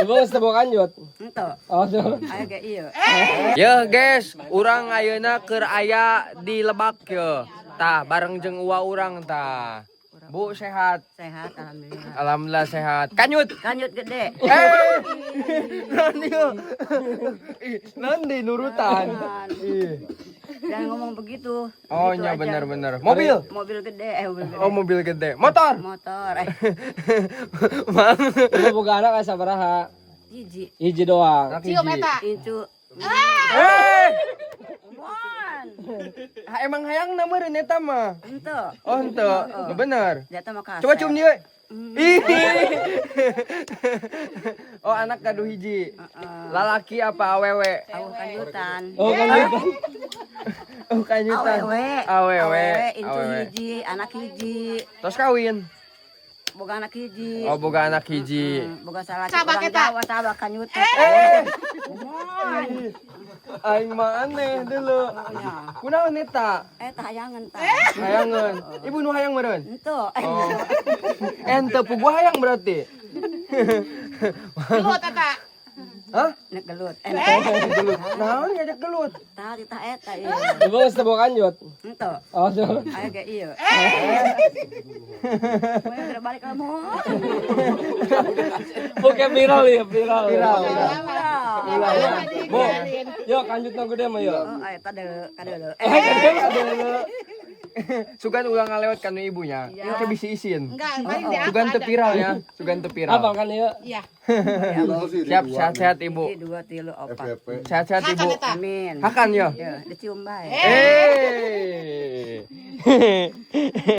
Ibu geus teu boga kanjut. Ento. Oh, tuh. Aya ge ieu. Ya guys, urang ayeuna keur aya di Lebak ye. Tah bareng jeung uwa urang tah. Bu sehat. Sehat alhamdulillah. Alhamdulillah sehat. Kanyut. Kanjut gede. Naon ieu? Ih, naon deui nurutan? Ih. Jangan ngomong begitu. Oh Begitu nya aja. bener-bener. Mobil. Mobil gede, mobil gede. Oh mobil gede. Motor. Motor. Mang. Ibu boga anak aya sabaraha? Hiji. Hiji doang. Anak hiji. Incu. Mon. Emang hayangna meureun eta mah. Ento. Oh henteu. Bener. Jatuh mah Coba cium dia. Ih. Oh anak gaduh hiji. Lalaki apa awewe? Awu kanjutan. Oh, kanjutan. Oh kanyutan. Awewe. Incu hiji, anak hiji. Terus kawin. Boga anak hiji. Oh boga anak hiji. Boga salah orang Jawa sabak kanjutan. Aing mah aneh dulu. Kunaon eta? Hayangan tah. Hayangan. Ibu nu hayang meureun? Ento. Oh. Ente pugu hayang berarti. Gelut eta. Hah? Nek gelut. Gelut. Naon ngajak gelut? Tah ditah eta ieu. Ibu geus teu boga kanjut. Ento. Oh, tuh. Aya ge ieu. Moe balik kamu. Oke viral ya, viral. Viral. Bu, yuk kanjutna gede mah yuk. Oh, aya tade kadeu. Sugan ulang ngalewat kanu ibunya. Iya. Itu bisa isin. Enggak, paling di Sugan teu viral ya. Sugan teu viral. Apa kan yuk? Iya. Siap sehat-sehat ibu. 2 3 4. Sehat-sehat ibu. Hakan eta. Amin. Hakan ya. Ya, dicium bae. Eh.